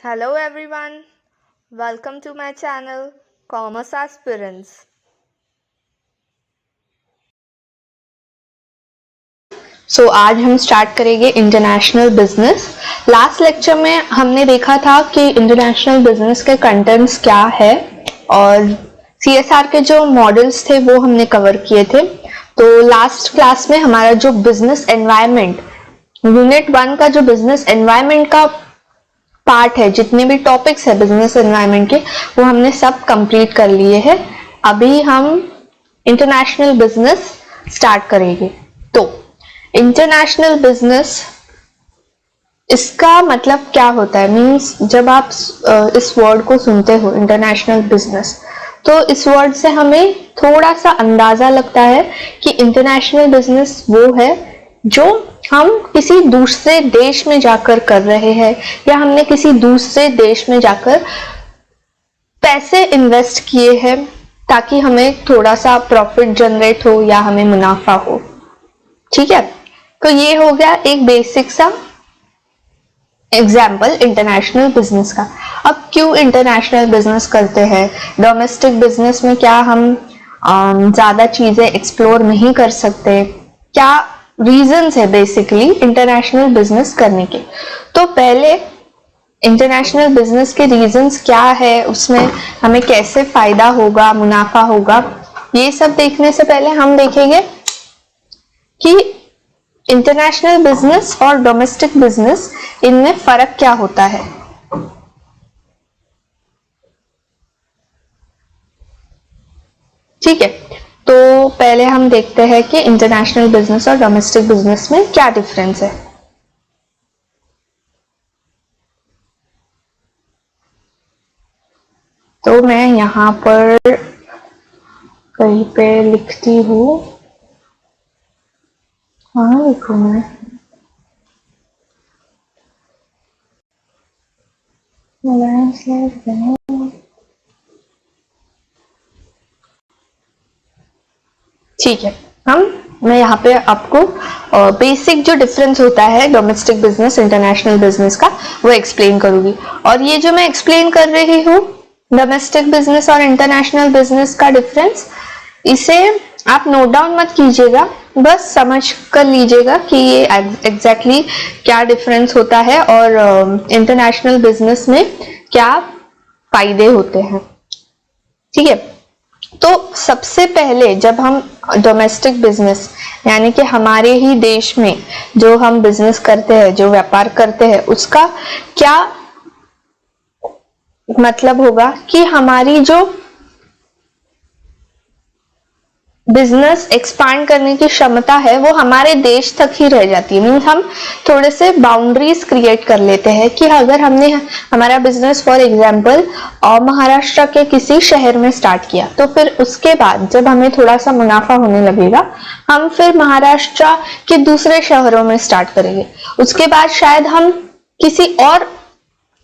Hello everyone, welcome to my channel Commerce Aspirants. आज हम start करेंगे इंटरनेशनल बिजनेस। लास्ट लेक्चर में हमने देखा था कि इंटरनेशनल बिजनेस के कंटेंट्स क्या है और CSR के जो मॉडल्स थे वो हमने कवर किए थे। तो लास्ट क्लास में हमारा जो बिजनेस एनवायरनमेंट यूनिट 1 का जो बिजनेस एनवायरनमेंट का पार्ट है, जितने भी टॉपिक्स है बिजनेस एनवायरनमेंट के, वो हमने सब कंप्लीट कर लिए हैं। अभी हम इंटरनेशनल बिजनेस स्टार्ट करेंगे। तो इंटरनेशनल बिजनेस, इसका मतलब क्या होता है? मींस जब आप इस वर्ड को सुनते हो इंटरनेशनल बिजनेस, तो इस वर्ड से हमें थोड़ा सा अंदाजा लगता है कि इंटरनेशनल बिजनेस वो है जो हम किसी दूसरे देश में जाकर कर रहे हैं, या हमने किसी दूसरे देश में जाकर पैसे इन्वेस्ट किए हैं ताकि हमें थोड़ा सा प्रॉफिट जनरेट हो या हमें मुनाफा हो। ठीक है, तो ये हो गया एक बेसिक सा एग्जाम्पल इंटरनेशनल बिजनेस का। अब क्यों इंटरनेशनल बिजनेस करते हैं? डोमेस्टिक बिजनेस में क्या हम ज्यादा चीजें एक्सप्लोर नहीं कर सकते? क्या रीजंस है बेसिकली इंटरनेशनल बिजनेस करने के? तो पहले इंटरनेशनल बिजनेस के रीजंस क्या है, उसमें हमें कैसे फायदा होगा, मुनाफा होगा, ये सब देखने से पहले हम देखेंगे कि इंटरनेशनल बिजनेस और डोमेस्टिक बिजनेस, इनमें फर्क क्या होता है। ठीक है, तो पहले हम देखते हैं कि इंटरनेशनल बिजनेस और डोमेस्टिक बिजनेस में क्या डिफरेंस है। तो मैं यहां पर कहीं पे लिखती हूँ, कहाँ लिखूं मैं? ठीक है, मैं यहाँ पे आपको बेसिक जो डिफरेंस होता है डोमेस्टिक बिजनेस इंटरनेशनल बिजनेस का, वो एक्सप्लेन करूंगी। और ये जो मैं एक्सप्लेन कर रही हूँ डोमेस्टिक बिजनेस और इंटरनेशनल बिजनेस का डिफरेंस, इसे आप नोट डाउन मत कीजिएगा, बस समझ कर लीजिएगा कि ये एग्जैक्टली क्या डिफरेंस होता है और इंटरनेशनल बिजनेस में क्या फायदे होते हैं। ठीक है, तो सबसे पहले जब हम डोमेस्टिक बिजनेस, यानी कि हमारे ही देश में जो हम बिजनेस करते हैं, जो व्यापार करते हैं, उसका क्या मतलब होगा कि हमारी जो बिजनेस एक्सपांड करने की क्षमता है वो हमारे देश तक ही रह जाती है। मीन्स हम थोड़े से बाउंड्रीज क्रिएट कर लेते हैं कि अगर हमने हमारा बिजनेस फॉर एग्जांपल महाराष्ट्र के किसी शहर में स्टार्ट किया, तो फिर उसके बाद जब हमें थोड़ा सा मुनाफा होने लगेगा, हम फिर महाराष्ट्र के दूसरे शहरों में स्टार्ट करेंगे। उसके बाद शायद हम किसी और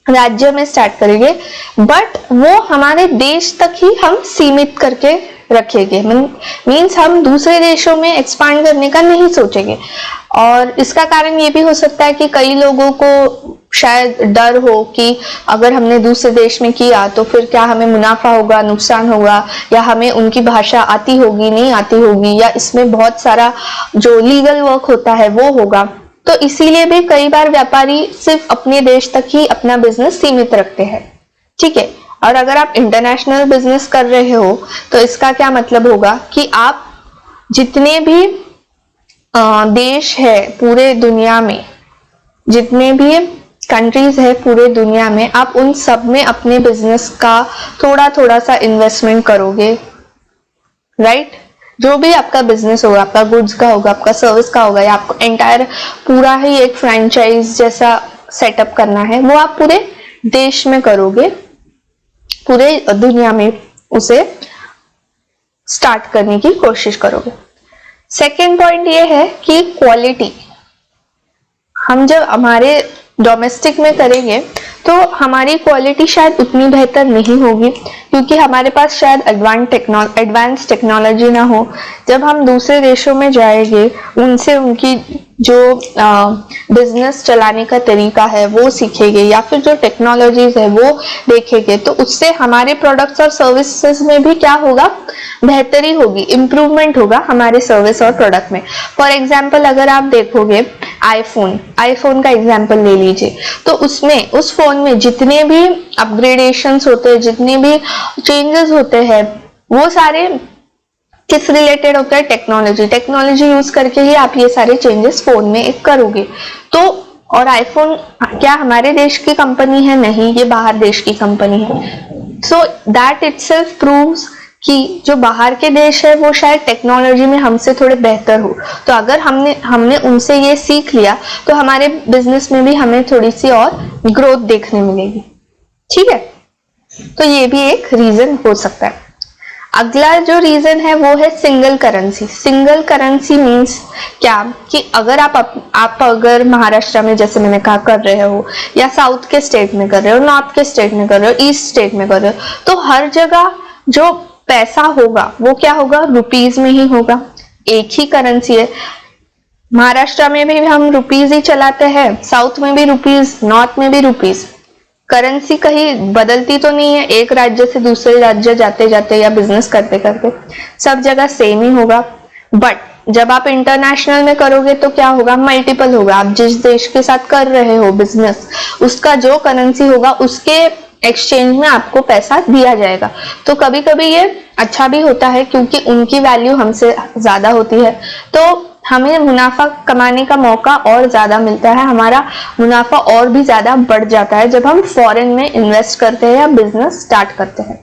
राज्य में स्टार्ट करेंगे, बट वो हमारे देश तक ही हम सीमित करके रखेंगे। मीन्स हम दूसरे देशों में एक्सपांड करने का नहीं सोचेंगे। और इसका कारण ये भी हो सकता है कि कई लोगों को शायद डर हो कि अगर हमने दूसरे देश में किया तो फिर क्या हमें मुनाफा होगा, नुकसान होगा, या हमें उनकी भाषा आती होगी, नहीं आती होगी, या इसमें बहुत सारा जो लीगल वर्क होता है वो होगा। तो इसीलिए भी कई बार व्यापारी सिर्फ अपने देश तक ही अपना बिजनेस सीमित रखते हैं। ठीक है, और अगर आप इंटरनेशनल बिजनेस कर रहे हो तो इसका क्या मतलब होगा कि आप जितने भी देश है पूरे दुनिया में, जितने भी कंट्रीज है पूरे दुनिया में, आप उन सब में अपने बिजनेस का थोड़ा थोड़ा सा इन्वेस्टमेंट करोगे। राइट, जो भी आपका बिजनेस होगा, आपका गुड्स का होगा, आपका सर्विस का होगा, या आपको एंटायर पूरा ही एक फ्रेंचाइज जैसा सेटअप करना है, वो आप पूरे देश में करोगे, पूरे दुनिया में उसे स्टार्ट करने की कोशिश करोगे। सेकेंड पॉइंट ये है कि क्वालिटी, हम जब हमारे डोमेस्टिक में करेंगे तो हमारी क्वालिटी शायद उतनी बेहतर नहीं होगी, क्योंकि हमारे पास शायद एडवांस टेक्नोलॉजी ना हो। जब हम दूसरे देशों में जाएंगे, उनसे उनकी जो बिजनेस चलाने का तरीका है वो सीखेंगे, या फिर जो टेक्नोलॉजीज है वो देखेंगे, तो उससे हमारे प्रोडक्ट्स और सर्विसेज में भी क्या होगा, बेहतरी होगी, इम्प्रूवमेंट होगा हमारे सर्विस और प्रोडक्ट में। फॉर एग्जाम्पल अगर आप देखोगे आईफोन का एग्जाम्पल ले लीजिए, तो उसमें उस फोन में जितने भी अपग्रेडेशंस होते हैं, जितने भी चेंजेस होते हैं, वो सारे किस रिलेटेड होता है, टेक्नोलॉजी यूज करके ही आप ये सारे चेंजेस फोन में करोगे। तो और आईफोन क्या हमारे देश की कंपनी है? नहीं, ये बाहर देश की कंपनी है। सो दैट इटसेल्फ प्रूव्स कि जो बाहर के देश है वो शायद टेक्नोलॉजी में हमसे थोड़े बेहतर हो। तो अगर हमने उनसे ये सीख लिया तो हमारे बिजनेस में भी हमें थोड़ी सी और ग्रोथ देखने मिलेगी। ठीक है, तो ये भी एक रीजन हो सकता है। अगला जो रीजन है वो है single currency. Single currency means क्या कि अगर आप अगर महाराष्ट्र में जैसे मैंने कहा कर रहे हो, या साउथ के स्टेट में कर रहे हो, नॉर्थ के स्टेट में कर रहे हो, ईस्ट स्टेट में कर रहे हो, तो हर जगह जो पैसा होगा वो क्या होगा, रुपीज में ही होगा। एक ही करेंसी है, महाराष्ट्र में भी हम रुपीज ही चलाते हैं, साउथ में भी रुपीज, नॉर्थ में भी रुपीज। करेंसी कहीं बदलती तो नहीं है, एक राज्य से दूसरे राज्य जाते जाते या बिजनेस करते करते सब जगह सेम ही होगा। बट जब आप इंटरनेशनल में करोगे तो क्या होगा, मल्टीपल होगा। आप जिस देश के साथ कर रहे हो बिजनेस, उसका जो करेंसी होगा उसके एक्सचेंज में आपको पैसा दिया जाएगा। तो कभी कभी ये अच्छा भी होता है क्योंकि उनकी वैल्यू हमसे ज्यादा होती है, तो हमें मुनाफा कमाने का मौका और ज्यादा मिलता है, हमारा मुनाफा और भी ज्यादा बढ़ जाता है जब हम फॉरेन में इन्वेस्ट करते हैं या बिजनेस स्टार्ट करते हैं।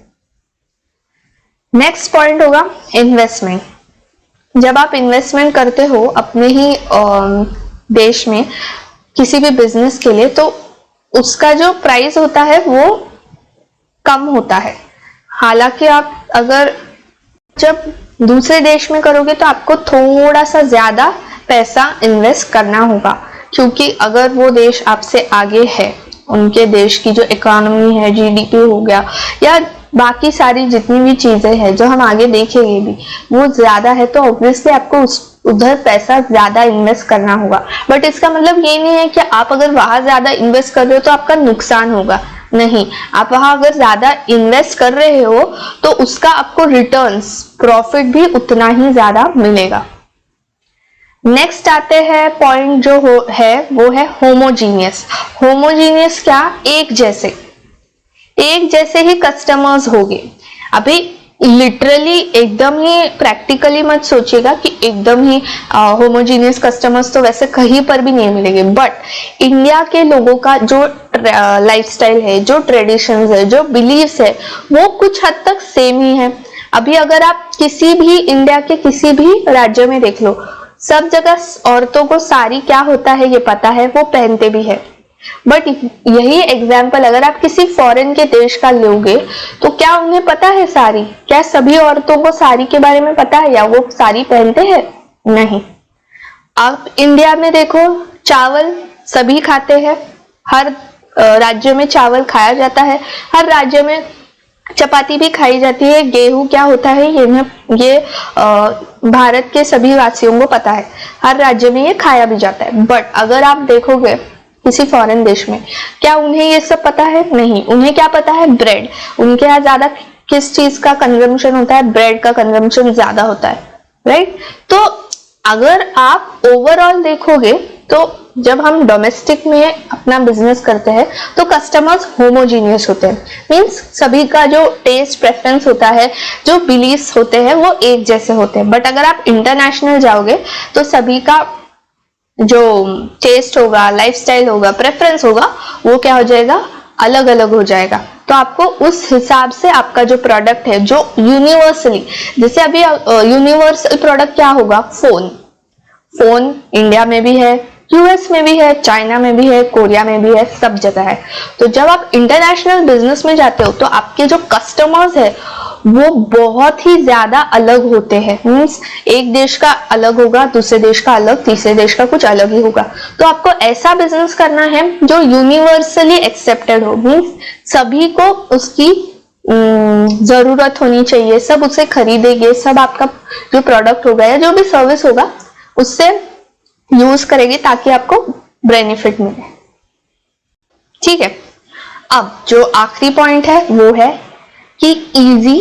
नेक्स्ट पॉइंट होगा इन्वेस्टमेंट। जब आप इन्वेस्टमेंट करते हो अपने ही देश में किसी भी बिजनेस के लिए, तो उसका जो प्राइस होता है वो कम होता है। हालांकि आप अगर जब दूसरे देश में करोगे तो आपको थोड़ा सा ज्यादा पैसा इन्वेस्ट करना होगा, क्योंकि अगर वो देश आपसे आगे है, उनके देश की जो इकोनॉमी है, जीडीपी हो गया या बाकी सारी जितनी भी चीजें हैं जो हम आगे देखेंगे भी, वो ज्यादा है, तो ऑब्वियसली आपको उधर पैसा ज्यादा इन्वेस्ट करना होगा। बट इसका मतलब ये नहीं है कि आप अगर वहां ज्यादा इन्वेस्ट कर रहे हो तो आपका नुकसान होगा, नहीं। आप वहां अगर ज्यादा इन्वेस्ट कर रहे हो तो उसका आपको रिटर्न्स, प्रॉफिट भी उतना ही ज्यादा मिलेगा। नेक्स्ट आते हैं पॉइंट जो वो है होमोजीनियस। होमोजीनियस क्या, एक जैसे ही कस्टमर्स होंगे। अभी लिटरली एकदम ही प्रैक्टिकली मत सोचिएगा कि एकदम ही होमोजीनियस कस्टमर्स तो वैसे कहीं पर भी नहीं मिलेंगे, बट इंडिया के लोगों का जो लाइफस्टाइल है, जो ट्रेडिशंस है, जो बिलीव्स है, वो कुछ हद तक सेम ही है। अभी अगर आप किसी भी इंडिया के किसी भी राज्य में देख लो, सब जगह औरतों को साड़ी क्या होता है ये पता है, वो पहनते भी है। बट यही एग्जाम्पल अगर आप किसी फॉरेन के देश का लोगे तो क्या उन्हें पता है साड़ी? क्या सभी औरतों को साड़ी के बारे में पता है या वो साड़ी पहनते हैं? नहीं। आप इंडिया में देखो, चावल सभी खाते हैं, हर राज्य में चावल खाया जाता है, हर राज्य में चपाती भी खाई जाती है। गेहूं क्या होता है ये भारत के सभी वासियों को पता है, हर राज्य में ये खाया भी जाता है। बट अगर आप देखोगे किसी फॉरेन देश में, क्या उन्हें ये सब पता है? नहीं। उन्हें क्या पता है? ब्रेड। उनके यहाँ ज्यादा किस चीज का कंजम्पशन होता है? ब्रेड का कंजम्पशन ज्यादा होता है, राइट? तो अगर आप ओवरऑल देखोगे तो जब हम डोमेस्टिक में अपना बिजनेस करते हैं तो कस्टमर्स होमोजीनियस होते हैं, मींस सभी का जो टेस्ट प्रेफरेंस होता है, जो बिलीव्स होते हैं, वो एक जैसे होते हैं। बट अगर आप इंटरनेशनल जाओगे तो सभी का जो टेस्ट होगा, लाइफस्टाइल होगा, प्रेफरेंस होगा, वो क्या हो जाएगा? अलग अलग हो जाएगा। तो आपको उस हिसाब से आपका जो प्रोडक्ट है, जो यूनिवर्सली, जैसे अभी यूनिवर्सल प्रोडक्ट क्या होगा? फोन इंडिया में भी है, यूएस में भी है, चाइना में भी है, कोरिया में भी है, सब जगह है। तो जब आप इंटरनेशनल बिजनेस में जाते हो तो आपके जो कस्टमर्स है वो बहुत ही ज्यादा अलग होते हैं। मीन्स एक देश का अलग होगा, दूसरे देश का अलग, तीसरे देश का कुछ अलग ही होगा। तो आपको ऐसा बिजनेस करना है जो यूनिवर्सली एक्सेप्टेड हो, मीन्स सभी को उसकी जरूरत होनी चाहिए, सब उसे खरीदेंगे, सब आपका जो प्रोडक्ट होगा या जो भी सर्विस होगा उससे यूज करेगी ताकि आपको बेनिफिट मिले। ठीक है, अब जो आखिरी पॉइंट है वो है कि इजी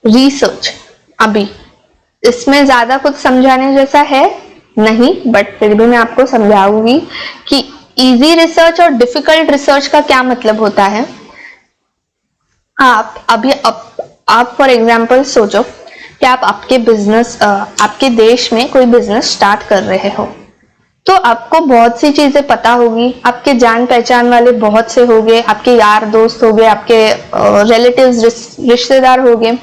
रिसर्च। अभी इसमें ज्यादा कुछ समझाने जैसा है नहीं, बट फिर भी मैं आपको समझाऊंगी कि इजी रिसर्च और डिफिकल्ट रिसर्च का क्या मतलब होता है। आप फॉर एग्जांपल सोचो कि आप आपके देश में कोई बिजनेस स्टार्ट कर रहे हो, तो आपको बहुत सी चीजें पता होगी, आपके जान पहचान वाले बहुत से हो गए, आपके यार दोस्त हो गए, आपके रिलेटिव्स रिश्तेदार हो गए,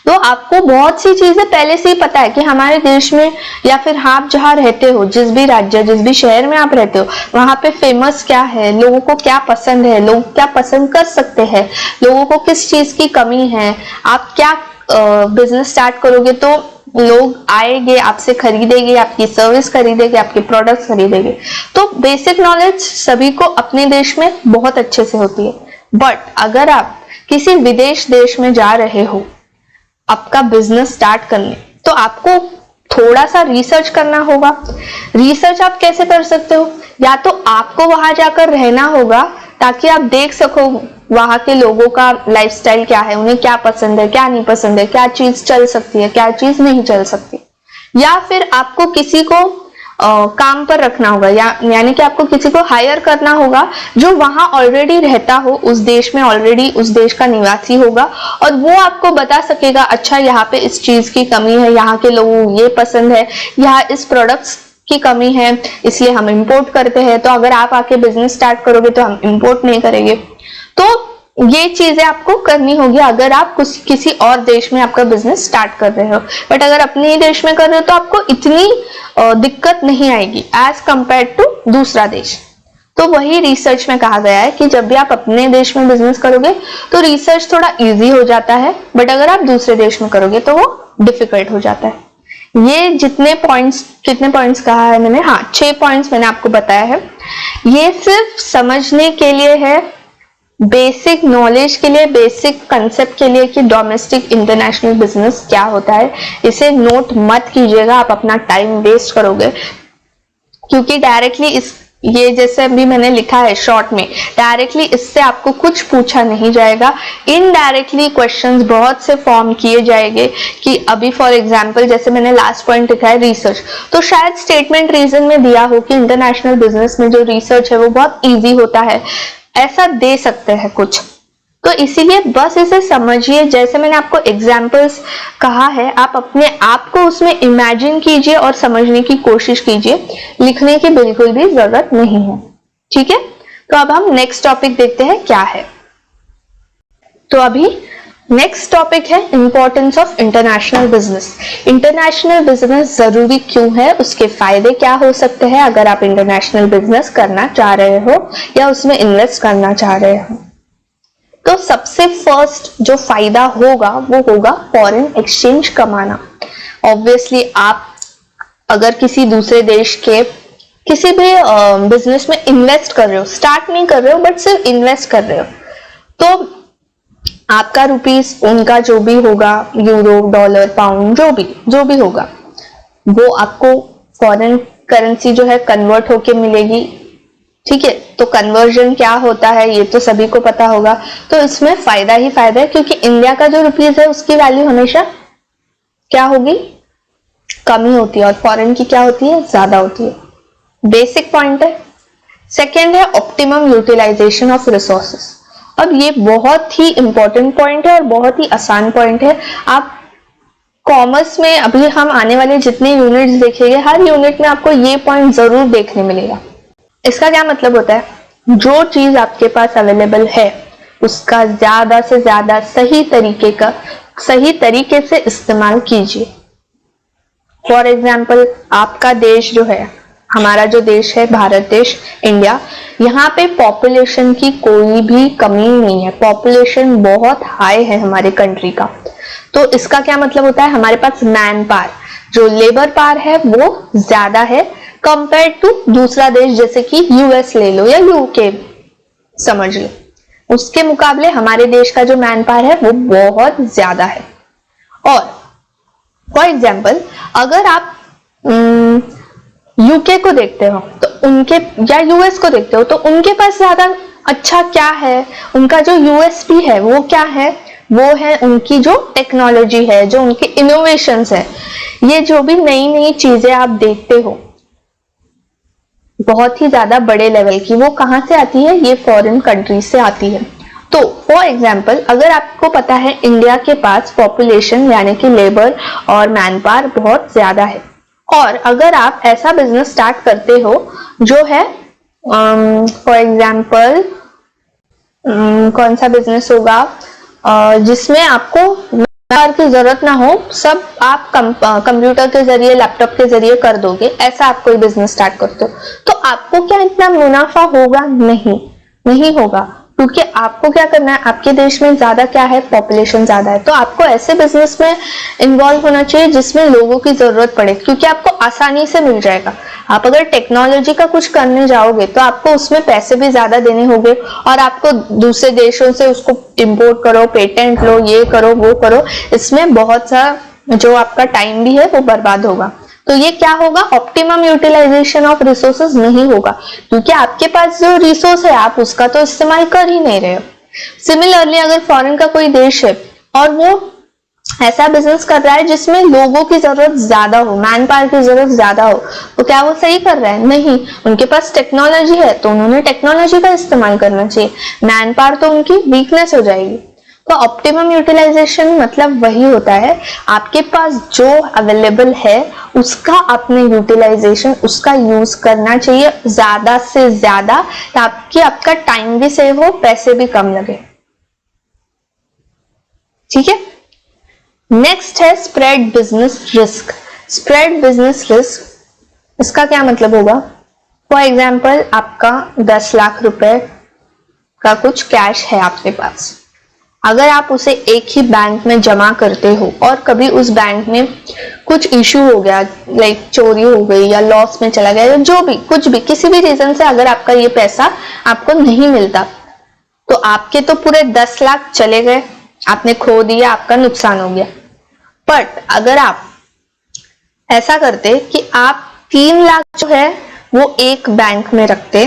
तो आपको बहुत सी चीजें पहले से ही पता है कि हमारे देश में या फिर आप जहाँ रहते हो, जिस भी राज्य जिस भी शहर में आप रहते हो, वहां पे फेमस क्या है, लोगों को क्या पसंद है, लोग क्या पसंद कर सकते हैं, लोगों को किस चीज की कमी है, आप क्या बिजनेस स्टार्ट करोगे तो लोग आएंगे, आपसे खरीदेंगे, आपकी सर्विस खरीदेंगे, आपके प्रोडक्ट्स खरीदेंगे। तो बेसिक नॉलेज सभी को अपने देश में बहुत अच्छे से होती है, बट अगर आप किसी विदेश देश में जा रहे हो आपका बिजनेस स्टार्ट करने, तो आपको थोड़ा सा रिसर्च करना होगा। रिसर्च आप कैसे कर सकते हो? या तो आपको वहां जाकर रहना होगा ताकि आप देख सको वहां के लोगों का लाइफस्टाइल क्या है, उन्हें क्या पसंद है, क्या नहीं पसंद है, क्या चीज चल सकती है, क्या चीज नहीं चल सकती। या फिर आपको किसी को काम पर रखना होगा, यानी कि आपको किसी को हायर करना होगा जो वहां ऑलरेडी रहता हो, उस देश में ऑलरेडी उस देश का निवासी होगा, और वो आपको बता सकेगा अच्छा यहाँ पे इस चीज की कमी है, यहाँ के लोगों को ये पसंद है, यहाँ इस प्रोडक्ट्स की कमी है इसलिए हम इंपोर्ट करते हैं, तो अगर आप आके बिजनेस स्टार्ट करोगे तो हम इंपोर्ट नहीं करेंगे। तो ये चीजें आपको करनी होगी अगर आप किसी और देश में आपका बिजनेस स्टार्ट कर रहे हो। बट अगर अपने ही देश में कर रहे हो तो आपको इतनी दिक्कत नहीं आएगी एज कंपेयर टू दूसरा देश। तो वही रिसर्च में कहा गया है कि जब भी आप अपने देश में बिजनेस करोगे तो रिसर्च थोड़ा इजी हो जाता है, बट अगर आप दूसरे देश में करोगे तो वो डिफिकल्ट हो जाता है। ये कितने पॉइंट्स कहा है मैंने, हाँ 6 पॉइंट्स मैंने आपको बताया है। ये सिर्फ समझने के लिए है, बेसिक नॉलेज के लिए, बेसिक कंसेप्ट के लिए कि डोमेस्टिक इंटरनेशनल बिजनेस क्या होता है। इसे नोट मत कीजिएगा, आप अपना टाइम वेस्ट करोगे, क्योंकि डायरेक्टली ये जैसे भी मैंने लिखा है शॉर्ट में, डायरेक्टली इससे आपको कुछ पूछा नहीं जाएगा। इनडायरेक्टली क्वेश्चंस बहुत से फॉर्म किए जाएंगे कि अभी फॉर एग्जांपल जैसे मैंने लास्ट पॉइंट लिखा है रिसर्च, तो शायद स्टेटमेंट रीजन में दिया हो कि इंटरनेशनल बिजनेस में जो रिसर्च है वो बहुत ईजी होता है, ऐसा दे सकते हैं कुछ। तो इसीलिए बस इसे समझिए, जैसे मैंने आपको एग्जाम्पल्स कहा है आप अपने आप को उसमें इमेजिन कीजिए और समझने की कोशिश कीजिए, लिखने की बिल्कुल भी जरूरत नहीं है। ठीक है, तो अब हम नेक्स्ट टॉपिक देखते हैं क्या है। तो अभी नेक्स्ट टॉपिक है importance of international business. International business जरूरी क्यों है, उसके फायदे क्या हो सकते हैं अगर आप इंटरनेशनल बिजनेस करना चाह रहे हो या उसमें इन्वेस्ट करना चाह रहे हो। तो सबसे फर्स्ट जो फायदा होगा वो होगा फॉरेन एक्सचेंज कमाना। ऑब्वियसली आप अगर किसी दूसरे देश के किसी भी बिजनेस में इन्वेस्ट कर रहे हो, स्टार्ट नहीं कर रहे हो बट सिर्फ इन्वेस्ट कर रहे हो, तो आपका रुपीस उनका जो भी होगा, यूरो डॉलर पाउंड जो भी होगा, वो आपको फॉरेन करेंसी जो है कन्वर्ट होके मिलेगी। ठीक है, तो कन्वर्जन क्या होता है ये तो सभी को पता होगा। तो इसमें फायदा ही फायदा है, क्योंकि इंडिया का जो रुपीस है उसकी वैल्यू हमेशा क्या होगी, कमी होती है, और फॉरेन की क्या होती है, ज्यादा होती है। बेसिक पॉइंट है। सेकेंड है ऑप्टिमम यूटिलाइजेशन ऑफ रिसोर्सेस। अब ये बहुत ही इंपॉर्टेंट पॉइंट है और बहुत ही आसान पॉइंट है। आप कॉमर्स में अभी हम आने वाले जितने यूनिट्स देखेंगे, हर यूनिट में आपको ये पॉइंट जरूर देखने मिलेगा। इसका क्या मतलब होता है, जो चीज आपके पास अवेलेबल है उसका ज्यादा से ज्यादा सही तरीके से इस्तेमाल कीजिए। फॉर एग्जाम्पल आपका देश जो है, हमारा जो देश है भारत देश इंडिया, यहाँ पे पॉपुलेशन की कोई भी कमी नहीं है, पॉपुलेशन बहुत हाई है हमारे कंट्री का। तो इसका क्या मतलब होता है, हमारे पास मैन पावर, जो लेबर पावर है वो ज्यादा है कंपेयर टू दूसरा देश जैसे कि यूएस ले लो या यूके समझ लो, उसके मुकाबले हमारे देश का जो मैन पावर है वो बहुत ज्यादा है। और फॉर एग्जाम्पल अगर आप यूके को देखते हो तो उनके, या यूएस को देखते हो तो उनके पास ज्यादा अच्छा क्या है, उनका जो यूएसपी है वो क्या है, वो है उनकी जो टेक्नोलॉजी है, जो उनके इनोवेशंस है। ये जो भी नई नई चीजें आप देखते हो बहुत ही ज्यादा बड़े लेवल की, वो कहाँ से आती है, ये फॉरेन कंट्रीज से आती है। तो फॉर एग्जाम्पल अगर आपको पता है इंडिया के पास पॉपुलेशन यानी कि लेबर और मैन पावर बहुत ज्यादा है, और अगर आप ऐसा बिजनेस स्टार्ट करते हो जो है फॉर एग्जाम्पल कौन सा बिजनेस होगा जिसमें आपको पावर की जरूरत ना हो, सब आप कंप्यूटर के जरिए, लैपटॉप के जरिए कर दोगे, ऐसा आप कोई बिजनेस स्टार्ट करते हो, तो आपको क्या इतना मुनाफा होगा? नहीं होगा, क्योंकि आपको क्या करना है, आपके देश में ज्यादा क्या है, पॉपुलेशन ज्यादा है। तो आपको ऐसे बिजनेस में इन्वॉल्व होना चाहिए जिसमें लोगों की जरूरत पड़े, क्योंकि आपको आसानी से मिल जाएगा। आप अगर टेक्नोलॉजी का कुछ करने जाओगे तो आपको उसमें पैसे भी ज्यादा देने होंगे, और आपको दूसरे देशों से उसको इंपोर्ट करो, पेटेंट लो, ये करो वो करो, इसमें बहुत सा जो आपका टाइम भी है वो बर्बाद होगा। तो ये क्या होगा, ऑप्टिमम यूटिलाइजेशन ऑफ रिसोर्सेज नहीं होगा, क्योंकि आपके पास जो रिसोर्स है आप उसका तो इस्तेमाल कर ही नहीं रहे हो। सिमिलरली अगर फॉरेन का कोई देश है और वो ऐसा बिजनेस कर रहा है जिसमें लोगों की जरूरत ज्यादा हो, मैन पावर की जरूरत ज्यादा हो, तो क्या वो सही कर रहा है? नहीं, उनके पास टेक्नोलॉजी है तो उन्होंने टेक्नोलॉजी का इस्तेमाल करना चाहिए, मैन पावर तो उनकी वीकनेस हो जाएगी। तो ऑप्टिमम यूटिलाइजेशन मतलब वही होता है, आपके पास जो अवेलेबल है उसका आपने यूटिलाइजेशन, उसका यूज करना चाहिए ज्यादा से ज्यादा, ताकि आपका टाइम भी सेव हो, पैसे भी कम लगे। ठीक है, नेक्स्ट है spread business risk. Spread business risk इसका क्या मतलब होगा, फॉर एग्जाम्पल आपका 10 लाख रुपए का कुछ कैश है आपके पास, अगर आप उसे एक ही बैंक में जमा करते हो और कभी उस बैंक में कुछ इश्यू हो गया, लाइक चोरी हो गई या लॉस में चला गया, या जो भी कुछ भी किसी भी रीजन से अगर आपका ये पैसा आपको नहीं मिलता, तो आपके तो पूरे 10 लाख चले गए, आपने खो दिया, आपका नुकसान हो गया। बट अगर आप ऐसा करते कि आप 3 लाख जो है वो एक बैंक में रखते,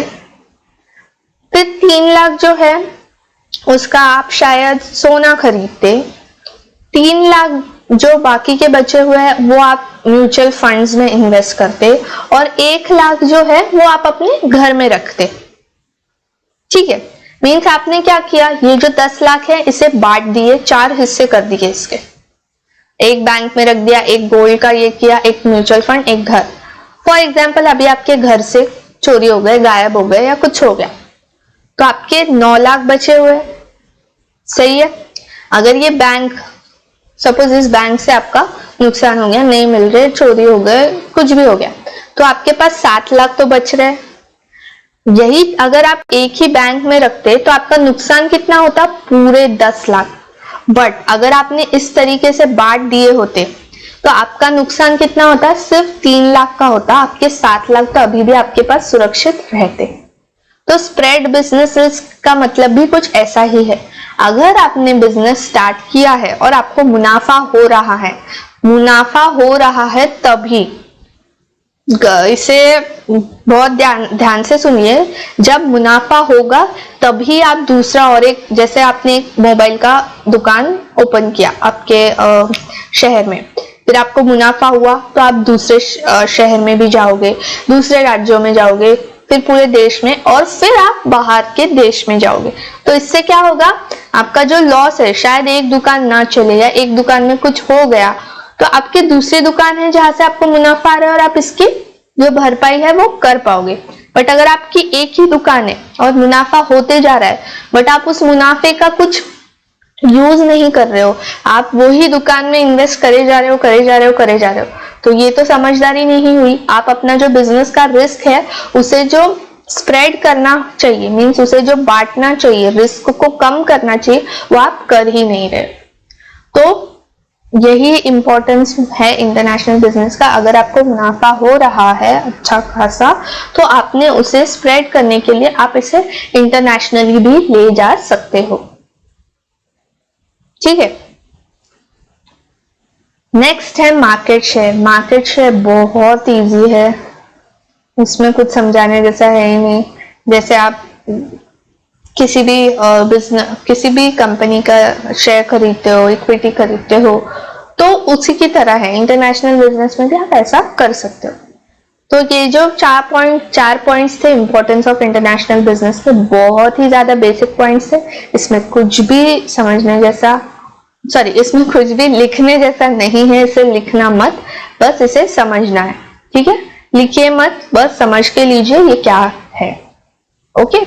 फिर 3 लाख जो है उसका आप शायद सोना खरीदते, 3 लाख जो बाकी के बचे हुए हैं वो आप म्यूचुअल फंड्स में इन्वेस्ट करते, और 1 लाख जो है वो आप अपने घर में रखते। ठीक है, मीन्स आपने क्या किया, ये जो 10 लाख है इसे बांट दिए, 4 हिस्से कर दिए इसके, एक बैंक में रख दिया, एक गोल्ड का ये किया, एक म्यूचुअल फंड, एक घर। फॉर एग्जाम्पल अभी आपके घर से चोरी हो गए, गायब हो गए या कुछ हो गया, तो आपके 9 लाख बचे हुए। सही है, अगर ये बैंक, सपोज इस बैंक से आपका नुकसान हो गया, नहीं मिल रहे, चोरी हो गए, कुछ भी हो गया, तो आपके पास 7 लाख तो बच रहे। यही अगर आप एक ही बैंक में रखते तो आपका नुकसान कितना होता, पूरे 10 लाख। बट अगर आपने इस तरीके से बांट दिए होते तो आपका नुकसान कितना होता, सिर्फ 3 लाख का होता, आपके 7 लाख तो अभी भी आपके पास सुरक्षित रहते। तो स्प्रेड बिजनेस रिस्क का मतलब भी कुछ ऐसा ही है। अगर आपने बिजनेस स्टार्ट किया है और आपको मुनाफा हो रहा है तभी, इसे बहुत ध्यान से सुनिए, जब मुनाफा होगा तभी आप दूसरा और एक, जैसे आपने एक मोबाइल का दुकान ओपन किया आपके शहर में, फिर आपको मुनाफा हुआ तो आप दूसरे शहर में भी जाओगे, दूसरे राज्यों में जाओगे, फिर पूरे देश में, और फिर आप बाहर के देश में जाओगे। तो इससे क्या होगा, आपका जो लॉस है, शायद एक दुकान ना चले या एक दुकान में कुछ हो गया, तो आपकी दूसरी दुकान है जहां से आपको मुनाफा आ रहा है और आप इसकी जो भरपाई है वो कर पाओगे। बट अगर आपकी एक ही दुकान है और मुनाफा होते जा रहा है, बट आप उस मुनाफे का कुछ यूज नहीं कर रहे हो, आप वही दुकान में इन्वेस्ट करे जा रहे हो, तो ये तो समझदारी नहीं हुई। आप अपना जो बिजनेस का रिस्क है उसे जो स्प्रेड करना चाहिए, मीन्स उसे जो बांटना चाहिए, रिस्क को कम करना चाहिए, वो आप कर ही नहीं रहे। तो यही इंपॉर्टेंस है इंटरनेशनल बिजनेस का। अगर आपको मुनाफा हो रहा है अच्छा खासा, तो आपने उसे स्प्रेड करने के लिए आप इसे इंटरनेशनली भी ले जा सकते हो। ठीक है, नेक्स्ट है मार्केट शेयर। मार्केट शेयर बहुत इजी है, इसमें कुछ समझाने जैसा है ही नहीं। जैसे आप किसी भी बिजनेस, किसी भी कंपनी का शेयर खरीदते हो, इक्विटी खरीदते हो, तो उसी की तरह है इंटरनेशनल बिजनेस में भी आप ऐसा कर सकते हो। तो ये जो चार पॉइंट्स थे इंपॉर्टेंस ऑफ इंटरनेशनल बिजनेस के, बहुत ही ज्यादा बेसिक पॉइंट्स थे। इसमें कुछ भी समझने जैसा, सॉरी, इसमें कुछ भी लिखने जैसा नहीं है। इसे लिखना मत, बस इसे समझना है, ठीक है। लिखिए मत, बस समझ के लीजिए ये क्या है। ओके,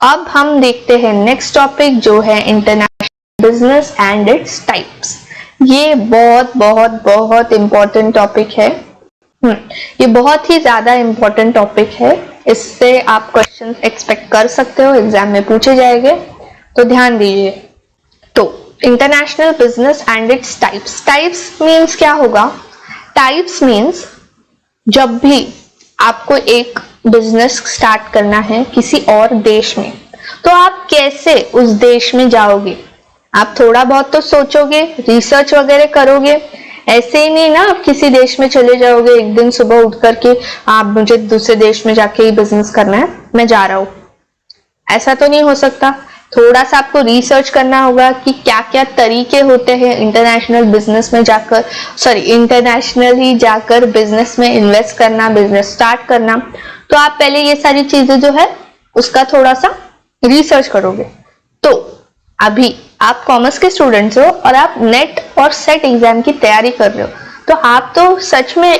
अब हम देखते हैं नेक्स्ट टॉपिक जो है international business and its types. ये बहुत बहुत बहुत इंपॉर्टेंट टॉपिक है। ये बहुत ही ज्यादा इंपॉर्टेंट टॉपिक है। इससे आप क्वेश्चन एक्सपेक्ट कर सकते हो, एग्जाम में पूछे जाएंगे, तो ध्यान दीजिए। तो international business and its types. Types means क्या होगा? टाइप्स मीन्स जब भी आपको एक बिजनेस स्टार्ट करना है किसी और देश में, तो आप कैसे उस देश में जाओगे? आप थोड़ा बहुत तो सोचोगे, रिसर्च वगैरह करोगे। ऐसे ही नहीं ना आप किसी देश में चले जाओगे एक दिन सुबह उठ करके, आप मुझे दूसरे देश में जाके ही बिजनेस करना है, मैं जा रहा हूं, ऐसा तो नहीं हो सकता। थोड़ा सा आपको रिसर्च करना होगा कि क्या क्या तरीके होते हैं इंटरनेशनल बिजनेस में जाकर, सॉरी, इंटरनेशनली जाकर बिजनेस में इन्वेस्ट करना, बिजनेस स्टार्ट करना। तो आप पहले ये सारी चीजें जो है उसका थोड़ा सा रिसर्च करोगे। तो अभी आप कॉमर्स के स्टूडेंट्स हो और आप नेट और सेट एग्जाम की तैयारी कर रहे हो, तो आप तो सच में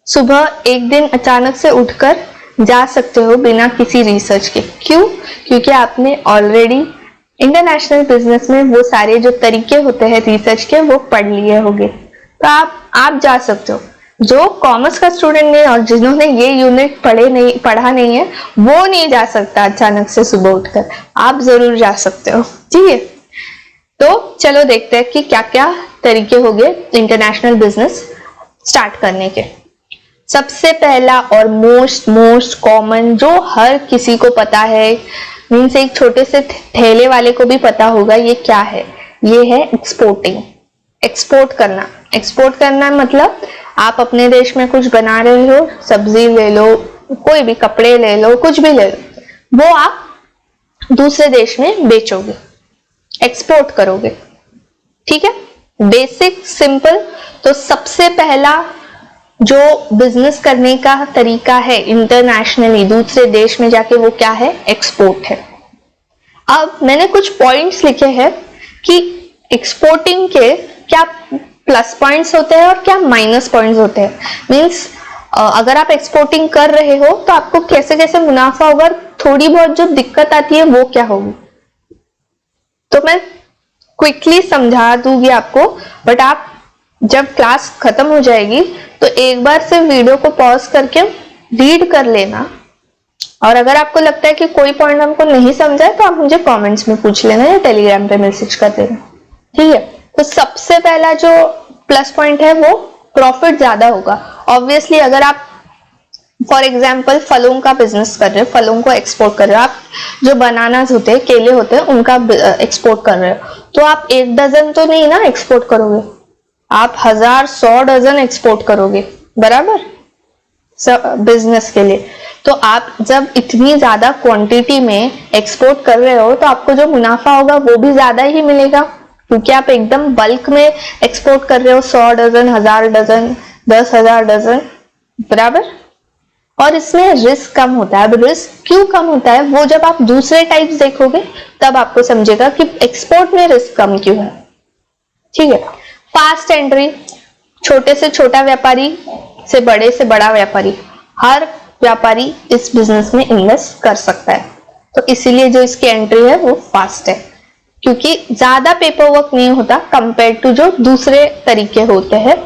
सुबह एक दिन अचानक से उठकर जा सकते हो बिना किसी रिसर्च के। क्यों? क्योंकि आपने ऑलरेडी इंटरनेशनल बिजनेस में वो सारे जो तरीके होते हैं रिसर्च के वो पढ़ लिए होंगे, तो आप जा सकते हो। जो कॉमर्स का स्टूडेंट नहीं और जिन्होंने ये यूनिट पढ़ा नहीं है, वो नहीं जा सकता अचानक से सुबह उठकर। आप जरूर जा सकते हो, ठीक है। तो चलो देखते हैं कि क्या क्या तरीके होंगे इंटरनेशनल बिजनेस स्टार्ट करने के। सबसे पहला और मोस्ट कॉमन जो हर किसी को पता है, मीन्स एक छोटे से ठेले वाले को भी पता होगा, ये क्या है? ये है एक्सपोर्टिंग। एक्सपोर्ट करना। एक्सपोर्ट करना मतलब आप अपने देश में कुछ बना रहे हो, सब्जी ले लो, कोई भी कपड़े ले लो, कुछ भी ले लो, वो आप दूसरे देश में बेचोगे, एक्सपोर्ट करोगे, ठीक है। Basic simple. तो सबसे पहला जो बिजनेस करने का तरीका है इंटरनेशनली दूसरे देश में जाके, वो क्या है? एक्सपोर्ट है। अब मैंने कुछ पॉइंट्स लिखे हैं कि एक्सपोर्टिंग के क्या प्लस पॉइंट्स होते हैं और क्या माइनस पॉइंट्स होते हैं। मींस अगर आप एक्सपोर्टिंग कर रहे हो तो आपको कैसे कैसे मुनाफा होगा, थोड़ी बहुत जो दिक्कत आती है वो क्या होगी, तो मैं क्विकली समझा दूंगी आपको। बट आप जब क्लास खत्म हो जाएगी तो एक बार से वीडियो को पॉज करके रीड कर लेना, और अगर आपको लगता है कि कोई पॉइंट हमको नहीं समझा है तो आप मुझे कमेंट्स में पूछ लेना या टेलीग्राम पे मैसेज कर देना, ठीक है। तो सबसे पहला जो प्लस पॉइंट है वो प्रॉफिट ज्यादा होगा। ऑब्वियसली अगर आप फॉर एग्जाम्पल फलों का बिजनेस कर रहे हो, फलों को एक्सपोर्ट कर रहे हो, आप जो बनानास होते हैं, केले होते हैं, उनका एक्सपोर्ट कर रहे हो, तो आप 1 डजन तो नहीं ना एक्सपोर्ट करोगे, आप 1000-100 डजन एक्सपोर्ट करोगे, बराबर, बिजनेस के लिए। तो आप जब इतनी ज्यादा क्वांटिटी में एक्सपोर्ट कर रहे हो तो आपको जो मुनाफा होगा वो भी ज्यादा ही मिलेगा, क्योंकि आप एकदम बल्क में एक्सपोर्ट कर रहे हो, 100 डजन, 1000 डजन, 10,000 डजन, बराबर। और इसमें रिस्क कम होता है। अब रिस्क क्यों कम होता है, वो जब आप दूसरे टाइप्स देखोगे तब आपको समझेगा कि एक्सपोर्ट में रिस्क कम क्यों है, ठीक है। फास्ट एंट्री, छोटे से छोटा व्यापारी से बड़ा व्यापारी, हर व्यापारी इस बिजनेस में इन्वेस्ट कर सकता है, तो इसीलिए जो इसकी एंट्री है वो फास्ट है, क्योंकि ज्यादा पेपर वर्क नहीं होता कंपेयर टू जो दूसरे तरीके होते हैं।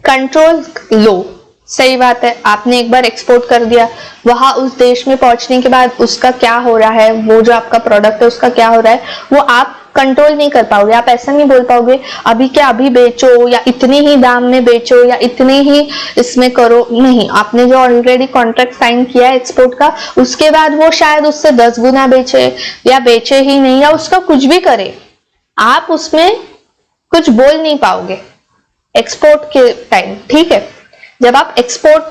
कंट्रोल लो, सही बात है, आपने एक बार एक्सपोर्ट कर दिया, वहां उस देश में पहुंचने के बाद उसका क्या हो रहा है, वो जो आपका प्रोडक्ट है उसका क्या हो रहा है, वो आप कंट्रोल नहीं कर पाओगे। आप ऐसा नहीं बोल पाओगे अभी क्या अभी बेचो, या इतने ही दाम में बेचो, या इतने ही इसमें करो, नहीं। आपने जो ऑलरेडी कॉन्ट्रैक्ट साइन किया है एक्सपोर्ट का, उसके बाद वो शायद उससे 10 गुना बेचे, या बेचे ही नहीं, या उसका कुछ भी करे, आप उसमें कुछ बोल नहीं पाओगे एक्सपोर्ट के टाइम, ठीक है। जब आप एक्सपोर्ट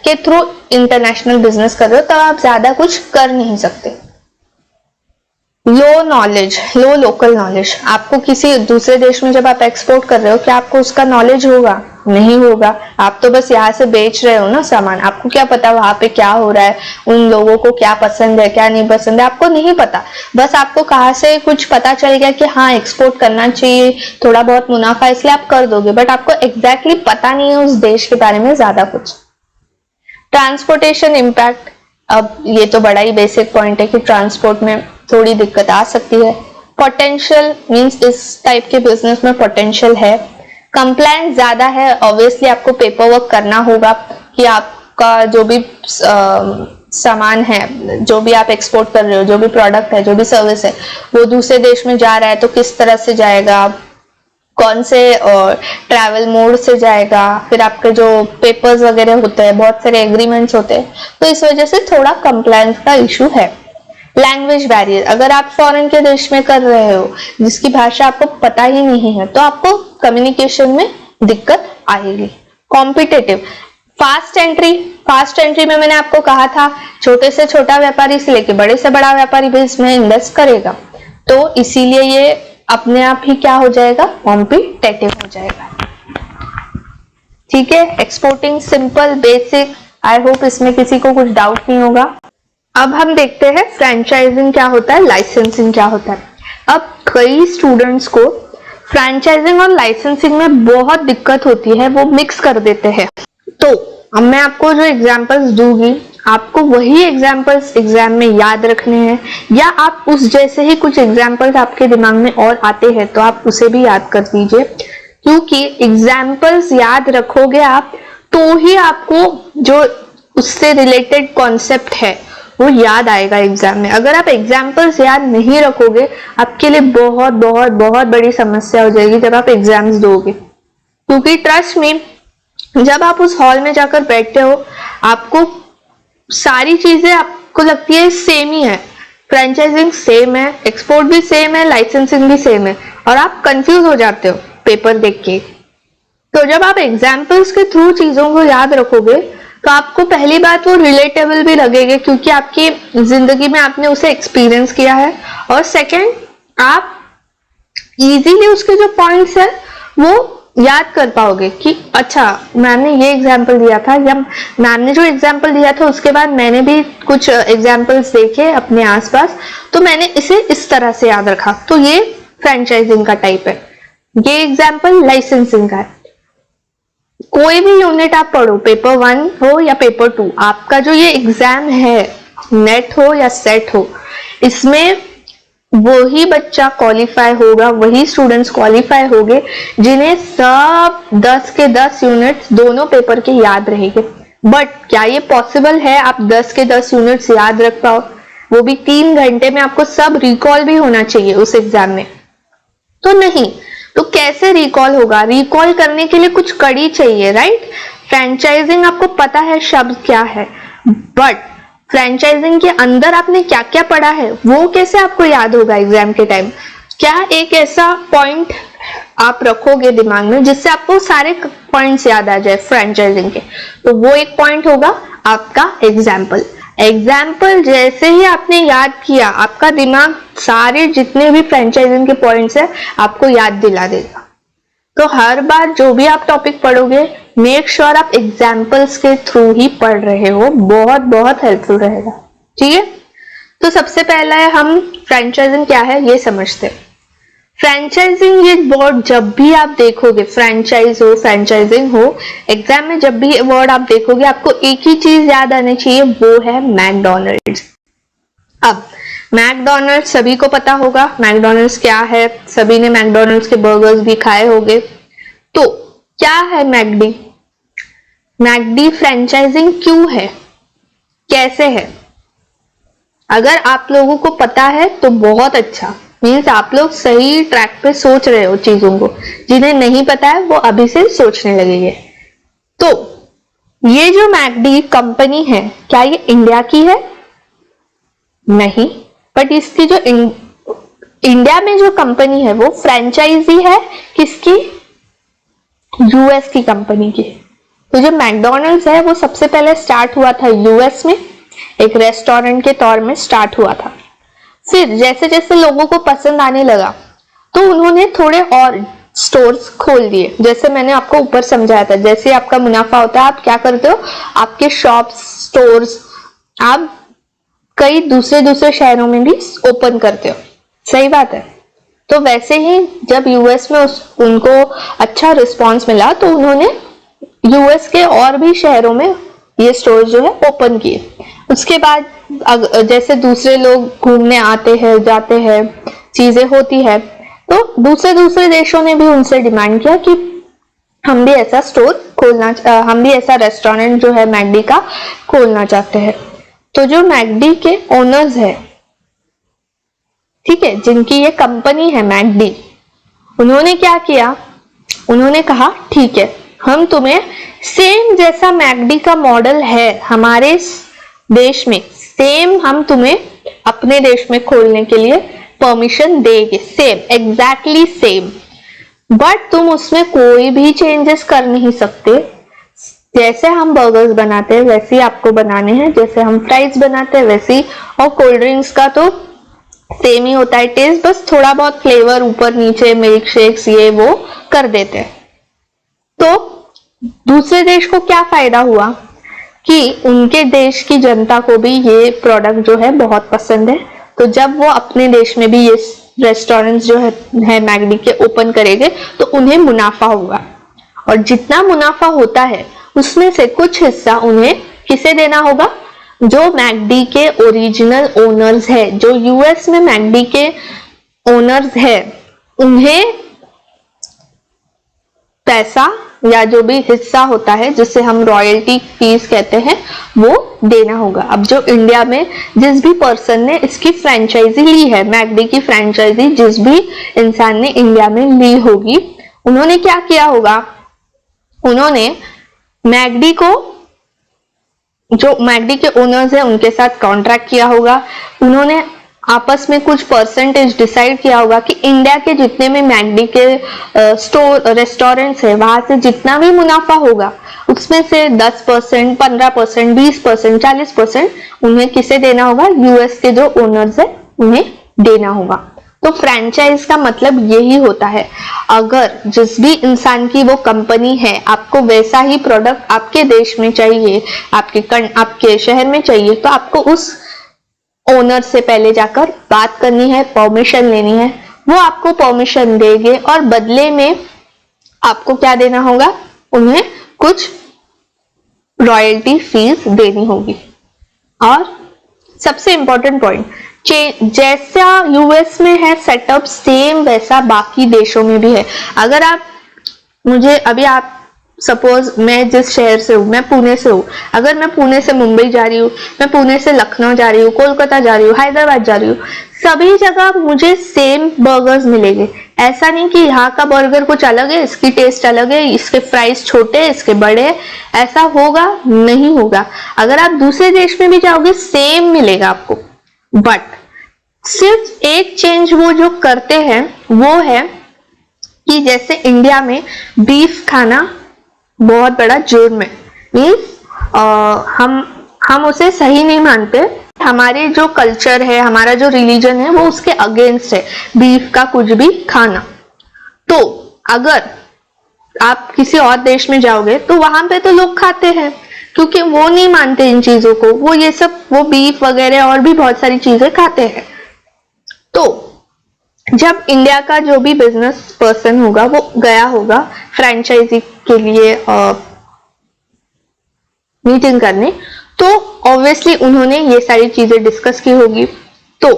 के थ्रू इंटरनेशनल बिजनेस कर रहे हो तब आप ज्यादा कुछ कर नहीं सकते। लो नॉलेज, लो लोकल नॉलेज, आपको किसी दूसरे देश में जब आप एक्सपोर्ट कर रहे हो क्या आपको उसका नॉलेज होगा? नहीं होगा। आप तो बस यहाँ से बेच रहे हो ना सामान, आपको क्या पता वहां पे क्या हो रहा है, उन लोगों को क्या पसंद है क्या नहीं पसंद है, आपको नहीं पता। बस आपको कहाँ से कुछ पता चल गया कि हाँ एक्सपोर्ट करना चाहिए, थोड़ा बहुत मुनाफा, इसलिए आप कर दोगे, बट आपको एग्जैक्टली पता नहीं है उस देश के बारे में ज्यादा कुछ। ट्रांसपोर्टेशन इम्पैक्ट, अब ये तो बड़ा ही बेसिक पॉइंट है कि ट्रांसपोर्ट में थोड़ी दिक्कत आ सकती है। पोटेंशियल मींस इस टाइप के बिजनेस में पोटेंशियल है। कंप्लायंस ज्यादा है, ऑब्वियसली आपको पेपर वर्क करना होगा कि आपका जो भी सामान है, जो भी आप एक्सपोर्ट कर रहे हो, जो भी प्रोडक्ट है, जो भी सर्विस है, वो दूसरे देश में जा रहा है तो किस तरह से जाएगा, कौन से ट्रैवल मोड से जाएगा, फिर आपके जो पेपर्स वगैरह होते हैं, बहुत सारे एग्रीमेंट्स होते हैं, तो इस वजह से थोड़ा कंप्लायंस का इशू है। लैंग्वेज बैरियर, अगर आप फॉरेन के देश में कर रहे हो जिसकी भाषा आपको पता ही नहीं है तो आपको कम्युनिकेशन में दिक्कत आएगी। कॉम्पिटिटिव, फास्ट एंट्री में मैंने आपको कहा था छोटे से छोटा व्यापारी से लेके बड़े से बड़ा व्यापारी भी इसमें इन्वेस्ट करेगा, तो इसीलिए ये अपने आप ही क्या हो जाएगा, कॉम्पिटिटिव हो जाएगा। ठीक है, exporting simple basic, I hope इसमें किसी को कुछ डाउट नहीं होगा। अब हम देखते हैं फ्रेंचाइजिंग क्या होता है, लाइसेंसिंग क्या होता है। अब कई स्टूडेंट्स को फ्रेंचाइजिंग और लाइसेंसिंग में बहुत दिक्कत होती है, वो मिक्स कर देते हैं। तो अब मैं आपको जो एग्जांपल्स दूंगी आपको वही एग्जांपल्स एग्जाम में याद रखने हैं, या आप उस जैसे ही कुछ एग्जांपल्स आपके दिमाग में और आते हैं तो आप उसे भी याद कर दीजिए, क्योंकि एग्जांपल्स याद रखोगे आप तो ही आपको जो उससे रिलेटेड कॉन्सेप्ट है वो याद आएगा एग्जाम में। अगर आप एग्जाम्पल्स याद नहीं रखोगे आपके लिए बहुत बहुत बहुत बड़ी समस्या हो जाएगी जब आप एग्जाम्स दोगे, क्योंकि ट्रस्ट मी जब आप उस हॉल में जाकर बैठते हो आपको सारी चीजें आपको लगती है सेम ही है, फ्रेंचाइजिंग सेम है, एक्सपोर्ट भी सेम है, लाइसेंसिंग भी सेम है, और आप कंफ्यूज हो जाते हो पेपर देख के। तो जब आप एग्जाम्पल्स के थ्रू चीजों को याद रखोगे तो आपको पहली बात वो रिलेटेबल भी लगेगा क्योंकि आपकी जिंदगी में आपने उसे एक्सपीरियंस किया है, और सेकंड आप इजीली उसके जो पॉइंट्स है वो याद कर पाओगे कि अच्छा मैम ने ये एग्जाम्पल दिया था, या मैम ने जो एग्जाम्पल दिया था उसके बाद मैंने भी कुछ एग्जाम्पल्स देखे अपने आसपास तो मैंने इसे इस तरह से याद रखा। तो ये फ्रेंचाइजिंग का टाइप है। ये एग्जाम्पल लाइसेंसिंग का है। कोई भी यूनिट आप पढ़ो, पेपर 1 हो या पेपर 2, आपका जो ये एग्जाम है नेट हो या सेट हो, इसमें वही बच्चा क्वालिफाई होगा, वही स्टूडेंट्स क्वालिफाई होंगे जिन्हें सब 10 के 10 यूनिट्स दोनों पेपर के याद रहेंगे। बट क्या ये पॉसिबल है आप 10 के 10 यूनिट्स याद रख पाओ, वो भी 3 घंटे में? आपको सब रिकॉल भी होना चाहिए उस एग्जाम में, तो नहीं। तो कैसे रिकॉल होगा? रिकॉल करने के लिए कुछ कड़ी चाहिए, राइट? फ्रेंचाइजिंग आपको पता है शब्द क्या है, बट फ्रेंचाइजिंग के अंदर आपने क्या क्या पढ़ा है वो कैसे आपको याद होगा एग्जाम के टाइम? क्या एक ऐसा पॉइंट आप रखोगे दिमाग में जिससे आपको सारे पॉइंट्स याद आ जाए फ्रेंचाइजिंग के? तो वो एक पॉइंट होगा आपका एग्जाम्पल। एग्जाम्पल जैसे ही आपने याद किया आपका दिमाग सारे जितने भी फ्रेंचाइजिंग के पॉइंट्स है आपको याद दिला देगा। तो हर बार जो भी आप टॉपिक पढ़ोगे मेक श्योर आप एग्जाम्पल्स के थ्रू ही पढ़ रहे हो, बहुत बहुत हेल्पफुल रहेगा। ठीक है, तो सबसे पहला है हम फ्रेंचाइजिंग क्या है ये समझते हैं। फ्रेंचाइजिंग ये वर्ड जब भी आप देखोगे, फ्रेंचाइज हो फ्रेंचाइजिंग हो, एग्जाम में जब भी वर्ड आप देखोगे आपको एक ही चीज याद आनी चाहिए, वो है मैकडॉनल्ड्स। अब मैकडॉनल्ड्स सभी को पता होगा मैकडॉनल्ड्स क्या है, सभी ने मैकडॉनल्ड्स के बर्गर्स भी खाए होंगे। तो क्या है मैकडी? मैकडी फ्रेंचाइजिंग क्यों है, कैसे है? अगर आप लोगों को पता है तो बहुत अच्छा, मीन्स आप लोग सही ट्रैक पे सोच रहे हो चीजों को। जिन्हें नहीं पता है वो अभी से सोचने लगेंगे। तो ये जो मैकडी कंपनी है क्या ये इंडिया की है? नहीं, बट इसकी जो इंडिया में जो कंपनी है वो फ्रेंचाइजी है किसकी? यूएस की कंपनी की। तो जो मैकडॉनल्ड्स है वो सबसे पहले स्टार्ट हुआ था यूएस में, एक रेस्टोरेंट के तौर में स्टार्ट हुआ था। फिर जैसे जैसे लोगों को पसंद आने लगा तो उन्होंने थोड़े और स्टोर्स खोल दिए। जैसे मैंने आपको ऊपर समझाया था, जैसे आपका मुनाफा होता है आप क्या करते हो, आपके शॉप्स, स्टोर्स आप कई दूसरे शहरों में भी ओपन करते हो, सही बात है। तो वैसे ही जब यूएस में उनको अच्छा रिस्पांस मिला तो उन्होंने यूएस के और भी शहरों में ये स्टोर जो है ओपन किए। उसके बाद जैसे दूसरे लोग घूमने आते हैं, जाते हैं, चीजें होती है, तो दूसरे देशों ने भी उनसे डिमांड किया कि हम भी ऐसा स्टोर खोलना, हम भी ऐसा रेस्टोरेंट जो है मैकडी का खोलना चाहते हैं। तो जो मैकडी के ओनर्स है, ठीक है, जिनकी ये कंपनी है मैकडी, उन्होंने क्या किया, उन्होंने कहा ठीक है, हम तुम्हें सेम जैसा मैकडी का मॉडल है हमारे देश में, सेम हम तुम्हें अपने देश में खोलने के लिए परमिशन देंगे, सेम, एग्जैक्टली सेम, बट तुम उसमें कोई भी चेंजेस कर नहीं सकते। जैसे हम बर्गर्स बनाते हैं वैसे ही आपको बनाने हैं, जैसे हम फ्राइज बनाते हैं वैसे ही, और कोल्ड ड्रिंक्स का तो सेम ही होता है टेस्ट, बस थोड़ा बहुत फ्लेवर ऊपर नीचे, मिल्क शेक्स ये वो कर देते हैं। तो दूसरे देश को क्या फायदा हुआ कि उनके देश की जनता को भी ये प्रोडक्ट जो है बहुत पसंद है, तो जब वो अपने देश में भी ये रेस्टोरेंट्स जो है मैकडी के ओपन करेंगे तो उन्हें मुनाफा होगा, और जितना मुनाफा होता है उसमें से कुछ हिस्सा उन्हें किसे देना होगा, जो मैकडी के ओरिजिनल ओनर्स है, जो यूएस में मैकडी के ओनर्स है, उन्हें पैसा या जो भी हिस्सा होता है जिसे हम रॉयल्टी फीस कहते हैं वो देना होगा। अब जो इंडिया में जिस भी पर्सन ने इसकी फ्रेंचाइजी ली है, मैकडी की फ्रेंचाइजी जिस भी इंसान ने इंडिया में ली होगी, उन्होंने क्या किया होगा, उन्होंने मैकडी को, जो मैकडी के ओनर्स हैं उनके साथ कॉन्ट्रैक्ट किया होगा, उन्होंने आपस में कुछ परसेंटेज डिसाइड किया होगा कि इंडिया के जितने भी मैकडी के स्टोर रेस्टोरेंट्स है वहां से जितना भी मुनाफा होगा उसमें से 10%, 15%, 20%, 40% उन्हें किसे देना होगा, यूएस के जो ओनर्स है उन्हें देना होगा। तो फ्रेंचाइज का मतलब यही होता है, अगर जिस भी इंसान की वो कंपनी है, आपको वैसा ही प्रोडक्ट आपके देश में चाहिए, आपके शहर में चाहिए, तो आपको उस ओनर से पहले जाकर बात करनी है, परमिशन लेनी है, वो आपको परमिशन देंगे और बदले में आपको क्या देना होगा, उन्हें कुछ रॉयल्टी फीस देनी होगी। और सबसे इंपॉर्टेंट पॉइंट, जैसा यूएस में है सेटअप सेम वैसा बाकी देशों में भी है। अगर आप मुझे अभी, आप सपोज मैं जिस शहर से हूँ, मैं पुणे से हूँ, अगर मैं पुणे से मुंबई जा रही हूँ, मैं पुणे से लखनऊ जा रही हूँ, कोलकाता जा रही हूँ, हैदराबाद जा रही हूँ, सभी जगह मुझे सेम बर्गर्स मिलेंगे। ऐसा नहीं कि यहाँ का बर्गर कुछ अलग है, इसकी टेस्ट अलग है, इसके प्राइस छोटे, इसके बड़े, ऐसा होगा नहीं होगा। अगर आप दूसरे देश में भी जाओगे सेम मिलेगा आपको, बट सिर्फ एक चेंज वो जो करते हैं वो है कि जैसे इंडिया में बीफ खाना बहुत बड़ा जुर्म है, मीन्स हम उसे सही नहीं मानते, हमारे जो कल्चर है, हमारा जो रिलीजन है वो उसके अगेंस्ट है बीफ का कुछ भी खाना। तो अगर आप किसी और देश में जाओगे तो वहां पे तो लोग खाते हैं, क्योंकि वो नहीं मानते इन चीजों को, वो ये सब, वो बीफ वगैरह और भी बहुत सारी चीजें खाते हैं। तो जब इंडिया का जो भी बिजनेस पर्सन होगा वो गया होगा फ्रेंचाइजी के लिए मीटिंग करने, तो ऑब्वियसली उन्होंने ये सारी चीजें डिस्कस की होगी। तो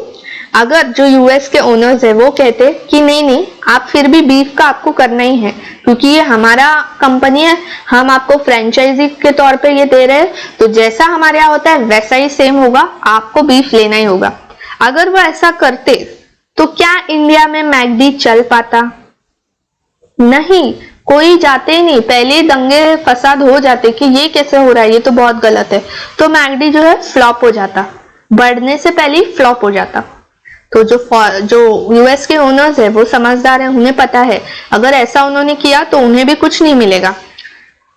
अगर जो यूएस के ओनर्स है वो कहते कि नहीं, आप फिर भी बीफ का आपको करना ही है, क्योंकि ये हमारा कंपनी है, हम आपको फ्रेंचाइजी के तौर पे ये दे रहे हैं, तो जैसा हमारे यहाँ होता है वैसा ही सेम होगा, आपको बीफ लेना ही होगा। अगर वो ऐसा करते तो क्या इंडिया में मैकडी चल पाता? नहीं, कोई जाते ही नहीं, पहले दंगे फसाद हो जाते कि ये कैसे हो रहा है, ये तो बहुत गलत है, तो मैकडी जो है फ्लॉप हो जाता, बढ़ने से पहले ही फ्लॉप हो जाता। तो जो यूएस के ओनर्स है वो समझदार है, उन्हें पता है अगर ऐसा उन्होंने किया तो उन्हें भी कुछ नहीं मिलेगा।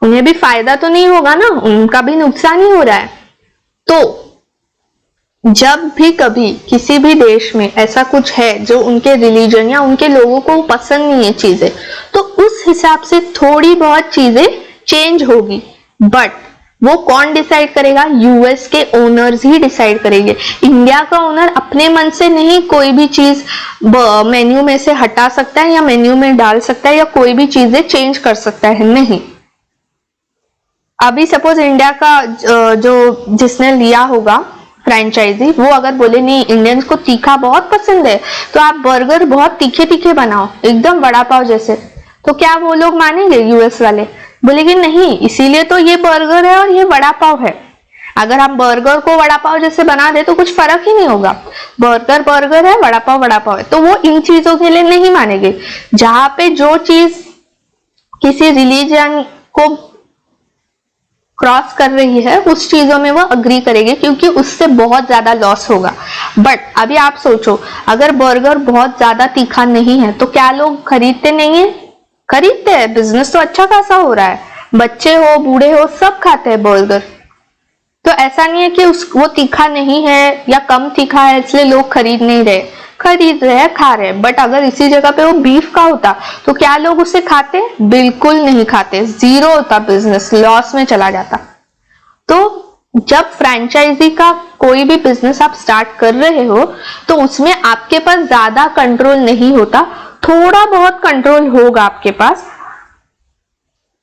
उन्हें भी फायदा तो नहीं होगा ना, उनका भी नुकसान ही हो रहा है। तो जब भी कभी किसी भी देश में ऐसा कुछ है जो उनके रिलीजन या उनके लोगों को पसंद नहीं है चीजें, तो उस हिसाब से थोड़ी बहुत चीजें चेंज होगी। बट वो कौन डिसाइड करेगा? यूएस के ओनर्स ही डिसाइड करेंगे। इंडिया का ओनर अपने मन से नहीं कोई भी चीज मेन्यू में से हटा सकता है या मेन्यू में डाल सकता है या कोई भी चीजें चेंज कर सकता है, नहीं। अभी सपोज इंडिया का जो जिसने लिया होगा फ्रेंचाइजी, वो अगर बोले नहीं इंडियंस को तीखा बहुत पसंद है तो आप बर्गर बहुत तीखे तीखे बनाओ, एकदम वड़ा पाव जैसे, तो क्या वो लोग मानेंगे? यूएस वाले बोलेंगे नहीं, इसीलिए तो ये बर्गर है और ये वड़ा पाव है। अगर हम बर्गर को वड़ा पाव जैसे बना दे तो कुछ फर्क ही नहीं होगा। बर्गर बर्गर है, वड़ा पाव है, तो वो इन चीजों के लिए नहीं मानेंगे। जहां पे जो चीज किसी रिलीजन को क्रॉस कर रही है उस चीजों में वो अग्री करेंगे, क्योंकि उससे बहुत ज्यादा लॉस होगा। बट अभी आप सोचो, अगर बर्गर बहुत ज्यादा तीखा नहीं है तो क्या लोग खरीदते नहीं है? खरीदते हैं, बिजनेस तो अच्छा खासा हो रहा है, बच्चे हो बूढ़े हो सब खाते हैं बर्गर। तो ऐसा नहीं है कि वो तीखा नहीं है या कम तीखा है इसलिए लोग खरीद नहीं रहे, खरीद रहे हैं, खा रहे हैं। बट अगर इसी जगह पे वो बीफ का होता तो क्या लोग उसे खाते? बिल्कुल नहीं खाते, जीरो होता, बिजनेस लॉस में चला जाता। तो जब फ्रेंचाइजी का कोई भी बिजनेस आप स्टार्ट कर रहे हो तो उसमें आपके पास ज्यादा कंट्रोल नहीं होता, थोड़ा बहुत कंट्रोल होगा आपके पास,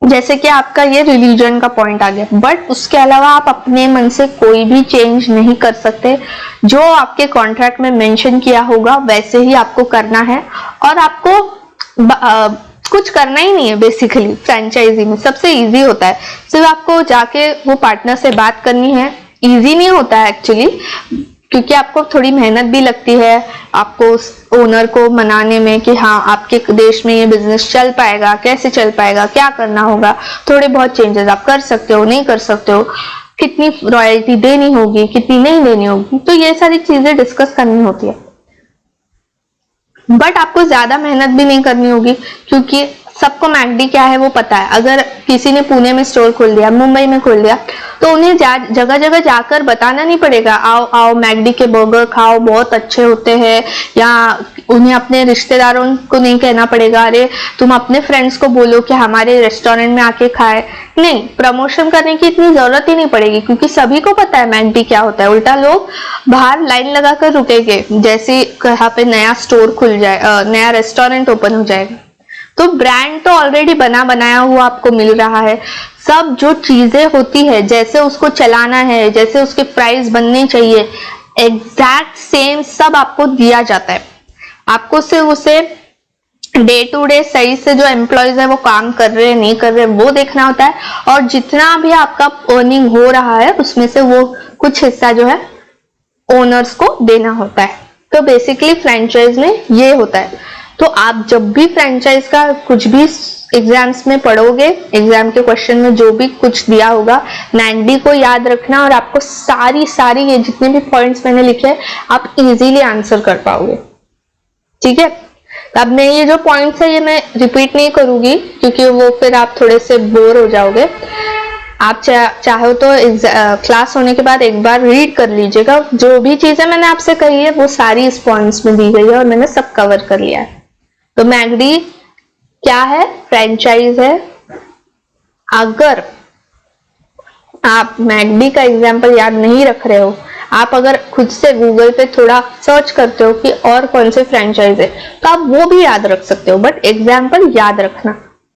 जैसे कि आपका ये रिलीजन का पॉइंट आ गया। बट उसके अलावा आप अपने मन से कोई भी चेंज नहीं कर सकते। जो आपके कॉन्ट्रैक्ट में मेंशन किया होगा वैसे ही आपको करना है, और आपको कुछ करना ही नहीं है। बेसिकली फ्रेंचाइजी में सबसे इजी होता है, सिर्फ आपको जाके वो पार्टनर से बात करनी है। इजी नहीं होता है एक्चुअली, क्योंकि आपको थोड़ी मेहनत भी लगती है, आपको उस ओनर को मनाने में कि हाँ आपके देश में ये बिजनेस चल पाएगा, कैसे चल पाएगा, क्या करना होगा, थोड़े बहुत चेंजेस आप कर सकते हो, नहीं कर सकते हो, कितनी रॉयल्टी देनी होगी, कितनी नहीं देनी होगी, तो ये सारी चीजें डिस्कस करनी होती है। बट आपको ज्यादा मेहनत भी नहीं करनी होगी, क्योंकि सबको मैकडी क्या है वो पता है। अगर किसी ने पुणे में स्टोर खोल दिया, मुंबई में खोल दिया, तो उन्हें जगह जगह जाकर बताना नहीं पड़ेगा आओ आओ मैकडी के बर्गर खाओ बहुत अच्छे होते हैं, या उन्हें अपने रिश्तेदारों को नहीं कहना पड़ेगा अरे तुम अपने फ्रेंड्स को बोलो कि हमारे रेस्टोरेंट में आके खाए। नहीं, प्रमोशन करने की इतनी जरूरत ही नहीं पड़ेगी, क्योंकि सभी को पता है मैकडी क्या होता है। उल्टा लोग बाहर लाइन लगाकर रुकेंगे जैसे यहाँ पे नया स्टोर खुल जाए, नया रेस्टोरेंट ओपन हो जाएगा। तो ब्रांड तो ऑलरेडी बना बनाया हुआ आपको मिल रहा है। सब जो चीजें होती है, जैसे उसको चलाना है, जैसे उसके प्राइस बनने चाहिए, एग्जैक्ट सेम सब आपको दिया जाता है। आपको सिर्फ उसे डे टू डे सही से जो एम्प्लॉयज है वो काम कर रहे हैं नहीं कर रहे वो देखना होता है, और जितना भी आपका अर्निंग हो रहा है उसमें से वो कुछ हिस्सा जो है ओनर्स को देना होता है। तो बेसिकली फ्रेंचाइज में ये होता है। तो आप जब भी फ्रेंचाइज का कुछ भी एग्जाम्स में पढ़ोगे, एग्जाम के क्वेश्चन में जो भी कुछ दिया होगा, मैकडी को याद रखना, और आपको सारी ये जितने भी पॉइंट्स मैंने लिखे हैं आप इजीली आंसर कर पाओगे। ठीक है, अब मैं ये जो पॉइंट्स है ये मैं रिपीट नहीं करूंगी, क्योंकि वो फिर आप थोड़े से बोर हो जाओगे। आप चाहो तो क्लास होने के बाद एक बार रीड कर लीजिएगा। जो भी चीजें मैंने आपसे कही है वो सारी इस पॉइंट्स में दी गई है और मैंने सब कवर कर लिया है। तो मैकडी क्या है? फ्रेंचाइज है। अगर आप मैकडी का एग्जाम्पल याद नहीं रख रहे हो, आप अगर खुद से गूगल पे थोड़ा सर्च करते हो कि और कौन से फ्रेंचाइज है, तो आप वो भी याद रख सकते हो, बट एग्जाम्पल याद रखना।